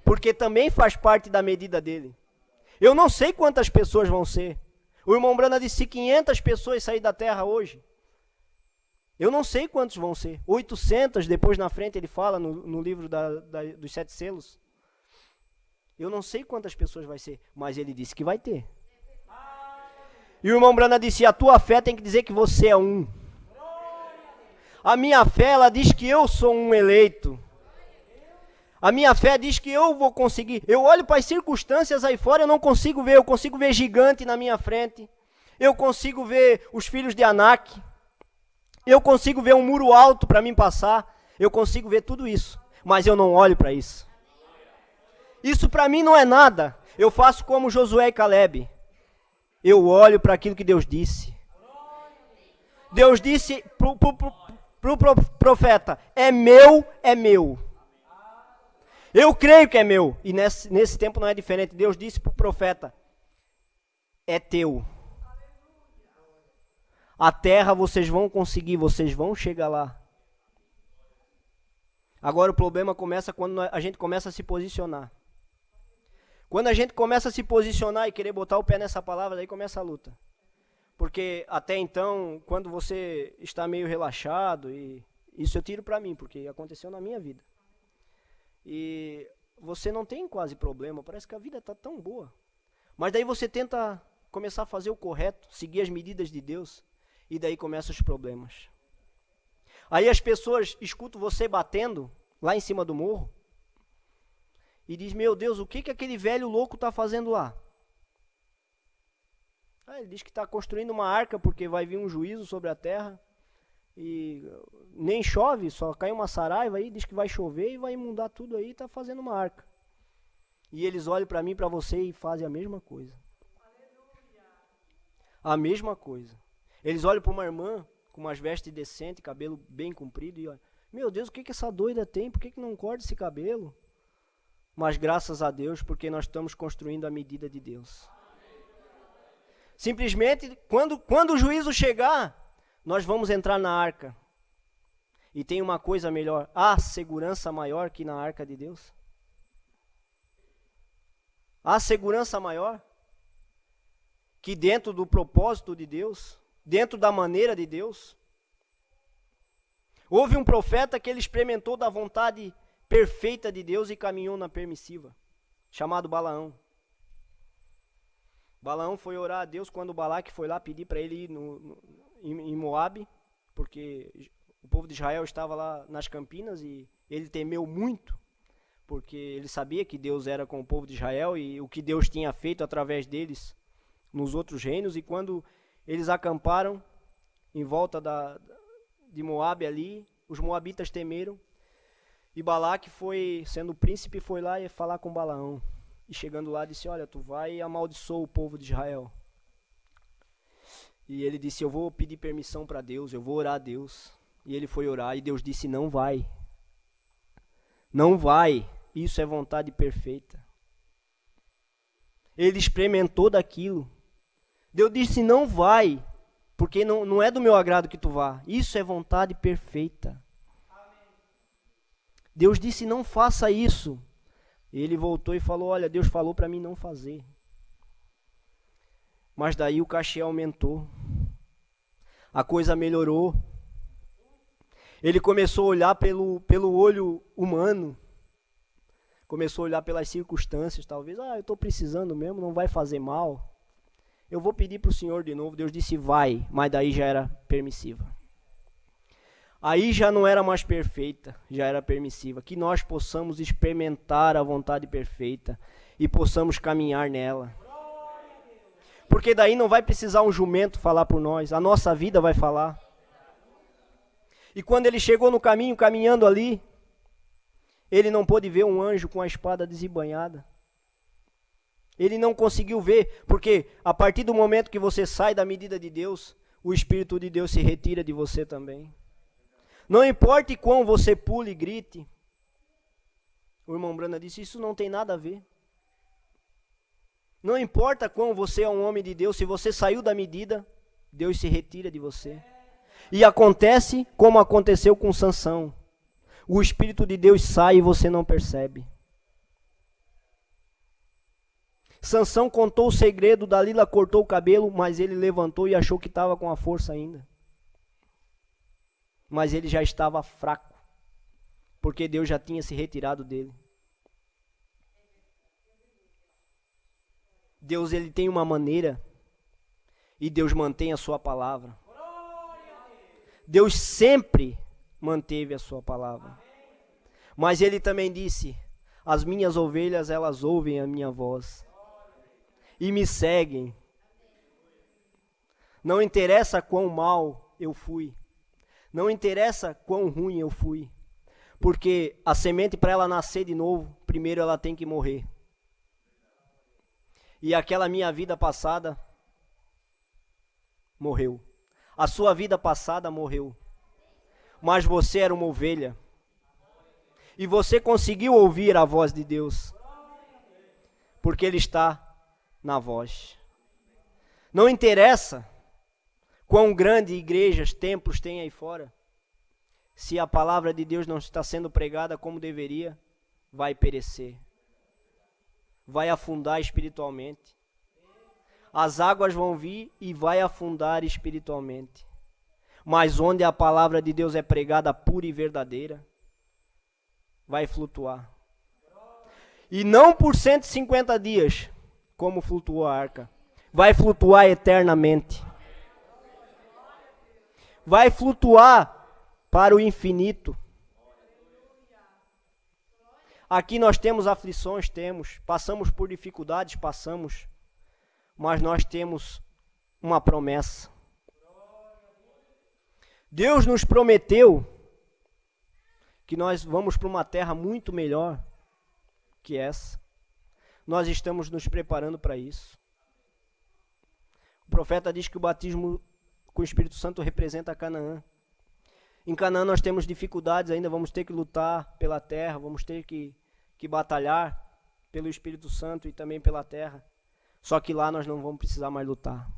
Porque também faz parte da medida dele. Eu não sei quantas pessoas vão ser. O irmão Brana disse 500 pessoas sair da terra hoje. Eu não sei quantos vão ser. 800, depois na frente ele fala no livro dos 7 selos. Eu não sei quantas pessoas vai ser, mas ele disse que vai ter. E o irmão Brana disse, a tua fé tem que dizer que você é um. A minha fé, ela diz que eu sou um eleito. A minha fé diz que eu vou conseguir. Eu olho para as circunstâncias aí fora, eu não consigo ver. Eu consigo ver gigante na minha frente. Eu consigo ver os filhos de Anak. Eu consigo ver um muro alto para mim passar. Eu consigo ver tudo isso. Mas eu não olho para isso. Isso para mim não é nada. Eu faço como Josué e Caleb. Eu olho para aquilo que Deus disse. Deus disse para o profeta, é meu, é meu. Eu creio que é meu. E nesse tempo não é diferente. Deus disse para o profeta, é teu. A terra vocês vão conseguir, vocês vão chegar lá. Agora o problema começa quando a gente começa a se posicionar. Quando a gente começa a se posicionar e querer botar o pé nessa palavra, daí começa a luta. Porque até então, quando você está meio relaxado, e isso eu tiro para mim, porque aconteceu na minha vida. E você não tem quase problema, parece que a vida está tão boa. Mas daí você tenta começar a fazer o correto, seguir as medidas de Deus, e daí começam os problemas. Aí as pessoas escutam você batendo lá em cima do morro, e diz, meu Deus, o que aquele velho louco está fazendo lá? Ele diz que está construindo uma arca, porque vai vir um juízo sobre a terra, e nem chove, só cai uma saraiva aí, diz que vai chover e vai inundar tudo aí, está fazendo uma arca. E eles olham para mim, para você e fazem a mesma coisa. A mesma coisa. Eles olham para uma irmã com umas vestes decentes, cabelo bem comprido, e olham, meu Deus, o que essa doida tem? Por que não corta esse cabelo? Mas graças a Deus, porque nós estamos construindo a medida de Deus. Simplesmente, quando o juízo chegar, nós vamos entrar na arca. E tem uma coisa melhor. Há segurança maior que na arca de Deus? Há segurança maior que dentro do propósito de Deus? Dentro da maneira de Deus? Houve um profeta que ele experimentou da vontade perfeita de Deus e caminhou na permissiva, chamado Balaão. Balaão foi orar a Deus quando Balaque foi lá pedir para ele ir em Moabe, porque o povo de Israel estava lá nas campinas e ele temeu muito, porque ele sabia que Deus era com o povo de Israel e o que Deus tinha feito através deles nos outros reinos. E quando eles acamparam em volta de Moabe ali, os moabitas temeram, e Balaque foi, sendo príncipe, foi lá e falar com Balaão. E chegando lá, disse, olha, tu vai e amaldiçoa o povo de Israel. E ele disse, eu vou pedir permissão para Deus, eu vou orar a Deus. E ele foi orar e Deus disse, não vai. Não vai, isso é vontade perfeita. Ele experimentou daquilo. Deus disse, não vai, porque não é do meu agrado que tu vá. Isso é vontade perfeita. Deus disse, não faça isso. Ele voltou e falou, olha, Deus falou para mim não fazer. Mas daí o cachê aumentou. A coisa melhorou. Ele começou a olhar pelo olho humano. Começou a olhar pelas circunstâncias, talvez. Eu estou precisando mesmo, não vai fazer mal. Eu vou pedir para o Senhor de novo. Deus disse, vai. Mas daí já era permissiva. Aí já não era mais perfeita, já era permissiva. Que nós possamos experimentar a vontade perfeita e possamos caminhar nela. Porque daí não vai precisar um jumento falar por nós, a nossa vida vai falar. E quando ele chegou no caminho, caminhando ali, Ele não pôde ver um anjo com a espada desembainhada. Ele não conseguiu ver, porque a partir do momento que você sai da medida de Deus, o Espírito de Deus se retira de você também. Não importa quão você pule e grite. O irmão Brana disse, isso não tem nada a ver. Não importa quão você é um homem de Deus, se você saiu da medida, Deus se retira de você. E acontece como aconteceu com Sansão. O Espírito de Deus sai e você não percebe. Sansão contou o segredo, Dalila cortou o cabelo, mas ele levantou e achou que estava com a força ainda. Mas ele já estava fraco, porque Deus já tinha se retirado dele. Deus, ele tem uma maneira, e Deus mantém a sua palavra. Deus sempre manteve a sua palavra. Mas ele também disse, as minhas ovelhas, elas ouvem a minha voz e me seguem. Não interessa quão mal eu fui, não interessa quão ruim eu fui, porque a semente, para ela nascer de novo, primeiro ela tem que morrer. E aquela minha vida passada morreu. A sua vida passada morreu. Mas você era uma ovelha. E você conseguiu ouvir a voz de Deus. Porque Ele está na voz. Não interessa quão grandes igrejas, templos tem aí fora. Se a palavra de Deus não está sendo pregada como deveria, vai perecer. Vai afundar espiritualmente. As águas vão vir e vai afundar espiritualmente. Mas onde a palavra de Deus é pregada pura e verdadeira, vai flutuar. E não por 150 dias, como flutuou a arca. Vai flutuar eternamente. Vai flutuar para o infinito. Aqui nós temos aflições, passamos por dificuldades, mas nós temos uma promessa. Deus nos prometeu que nós vamos para uma terra muito melhor que essa. Nós estamos nos preparando para isso. O profeta diz que o batismo com o Espírito Santo representa Canaã. Em Canaã nós temos dificuldades ainda, vamos ter que lutar pela terra, vamos ter que batalhar pelo Espírito Santo e também pela terra. Só que lá nós não vamos precisar mais lutar.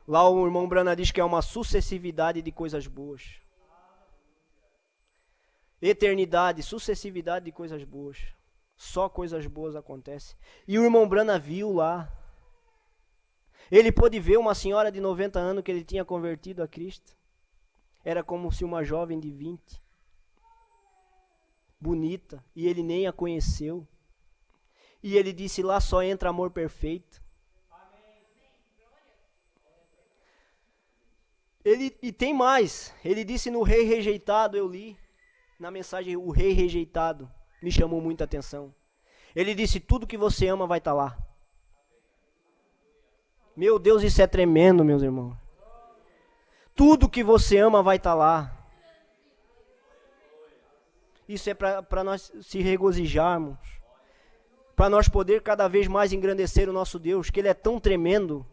Lá o irmão Brana diz que é uma sucessividade de coisas boas. Eternidade, sucessividade de coisas boas. Só coisas boas acontecem. E o irmão Brana viu lá. Ele pôde ver uma senhora de 90 anos que ele tinha convertido a Cristo. Era como se uma jovem de 20. Bonita. E ele nem a conheceu. E ele disse, lá só entra amor perfeito. E tem mais. Ele disse no Rei Rejeitado, eu li na mensagem, o Rei Rejeitado. Me chamou muita atenção. Ele disse, tudo que você ama vai estar lá. Meu Deus, isso é tremendo, meus irmãos. Tudo que você ama vai estar lá. Isso é para nós se regozijarmos. Para nós poder cada vez mais engrandecer o nosso Deus, que Ele é tão tremendo,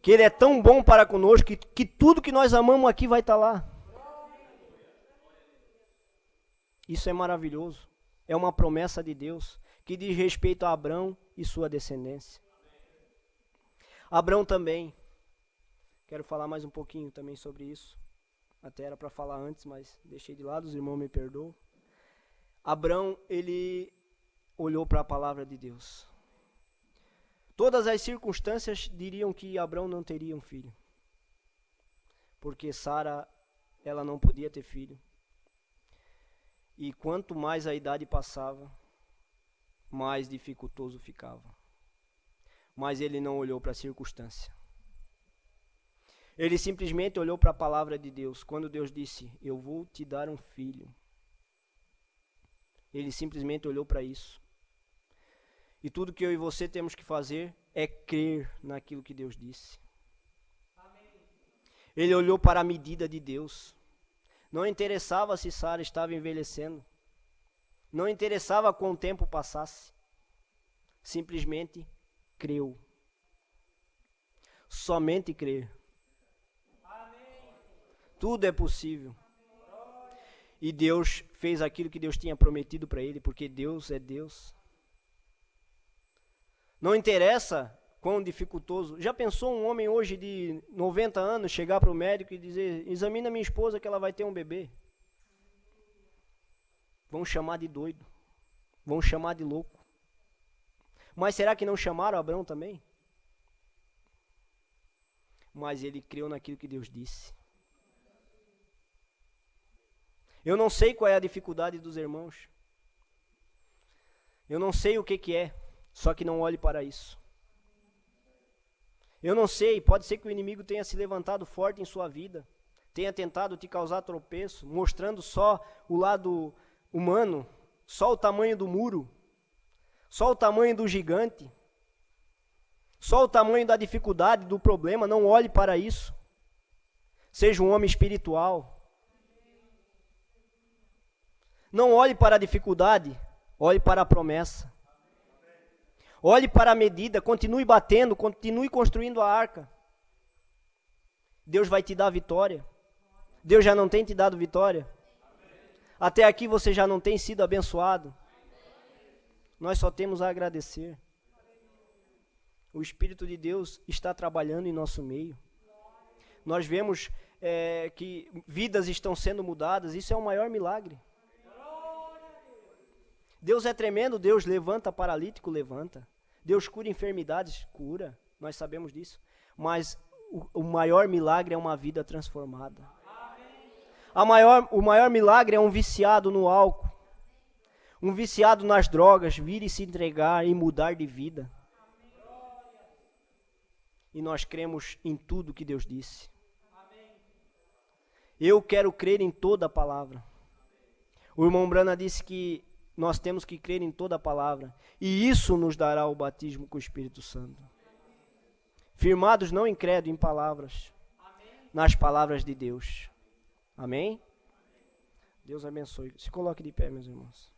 que Ele é tão bom para conosco, que tudo que nós amamos aqui vai estar lá. Isso é maravilhoso. É uma promessa de Deus, que diz respeito a Abrão e sua descendência. Abrão também. Quero falar mais um pouquinho também sobre isso. Até era para falar antes, mas deixei de lado, os irmãos me perdoam. Abrão, ele olhou para a palavra de Deus. Todas as circunstâncias diriam que Abrão não teria um filho. Porque Sara, ela não podia ter filho. E quanto mais a idade passava, mais dificultoso ficava. Mas ele não olhou para a circunstância. Ele simplesmente olhou para a palavra de Deus. Quando Deus disse, eu vou te dar um filho. Ele simplesmente olhou para isso. E tudo que eu e você temos que fazer é crer naquilo que Deus disse. Ele olhou para a medida de Deus. Não interessava se Sara estava envelhecendo. Não interessava quão o tempo passasse. Simplesmente creu. Somente crer. Tudo é possível. E Deus fez aquilo que Deus tinha prometido para ele, porque Deus é Deus. Não interessa quão dificultoso. Já pensou um homem hoje de 90 anos chegar para o médico e dizer: examina minha esposa que ela vai ter um bebê? Vão chamar de doido. Vão chamar de louco. Mas será que não chamaram Abraão também? Mas ele creu naquilo que Deus disse. Eu não sei qual é a dificuldade dos irmãos. Eu não sei o que é, só que não olhe para isso. Eu não sei, pode ser que o inimigo tenha se levantado forte em sua vida, tenha tentado te causar tropeço, mostrando só o lado humano, só o tamanho do muro, só o tamanho do gigante, só o tamanho da dificuldade, do problema. Não olhe para isso. Seja um homem espiritual. Não olhe para a dificuldade, olhe para a promessa. Olhe para a medida, continue batendo, continue construindo a arca. Deus vai te dar vitória. Deus já não tem te dado vitória? Até aqui você já não tem sido abençoado? Nós só temos a agradecer. O Espírito de Deus está trabalhando em nosso meio. Nós vemos que vidas estão sendo mudadas, isso é o maior milagre. Deus é tremendo, Deus levanta paralítico, levanta. Deus cura enfermidades, cura. Nós sabemos disso. Mas o maior milagre é uma vida transformada. O maior milagre é um viciado no álcool. Um viciado nas drogas, vir e se entregar e mudar de vida. E nós cremos em tudo que Deus disse. Eu quero crer em toda a palavra. O irmão Brana disse que nós temos que crer em toda a palavra. E isso nos dará o batismo com o Espírito Santo. Firmados não em credo, em palavras. Nas palavras de Deus. Amém? Deus abençoe. Se coloque de pé, meus irmãos.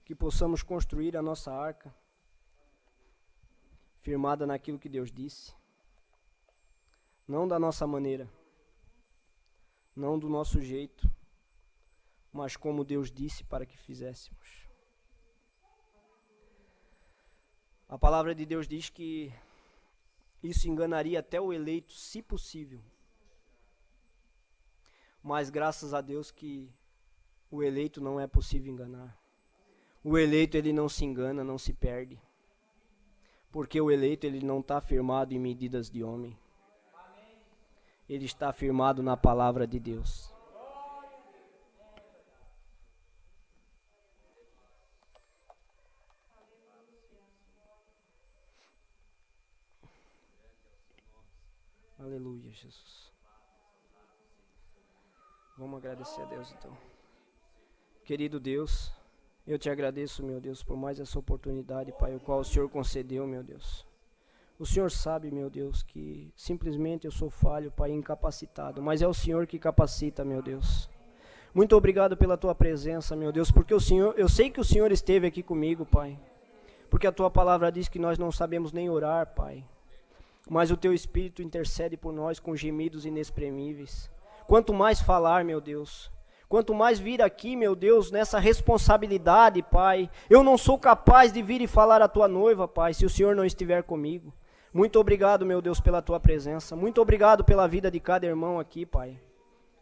Que possamos construir a nossa arca, firmada naquilo que Deus disse, não da nossa maneira, não do nosso jeito, mas como Deus disse para que fizéssemos. A palavra de Deus diz que isso enganaria até o eleito, se possível. Mas graças a Deus que o eleito não é possível enganar. O eleito, ele não se engana, não se perde. Porque o eleito, ele não está firmado em medidas de homem. Ele está firmado na palavra de Deus. Aleluia, Jesus. Vamos agradecer a Deus então. Querido Deus, eu te agradeço, meu Deus, por mais essa oportunidade, Pai, o qual o Senhor concedeu, meu Deus. O Senhor sabe, meu Deus, que simplesmente eu sou falho, Pai, incapacitado, mas é o Senhor que capacita, meu Deus. Muito obrigado pela tua presença, meu Deus, porque o Senhor, eu sei que o Senhor esteve aqui comigo, Pai. Porque a tua palavra diz que nós não sabemos nem orar, Pai. Mas o teu Espírito intercede por nós com gemidos inexprimíveis. Quanto mais falar, meu Deus, quanto mais vir aqui, meu Deus, nessa responsabilidade, Pai. Eu não sou capaz de vir e falar à tua noiva, Pai, se o Senhor não estiver comigo. Muito obrigado, meu Deus, pela tua presença. Muito obrigado pela vida de cada irmão aqui, Pai.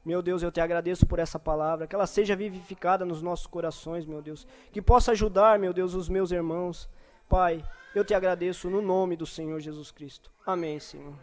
Meu Deus, eu te agradeço por essa palavra, que ela seja vivificada nos nossos corações, meu Deus. Que possa ajudar, meu Deus, os meus irmãos. Pai, eu te agradeço no nome do Senhor Jesus Cristo. Amém, Senhor.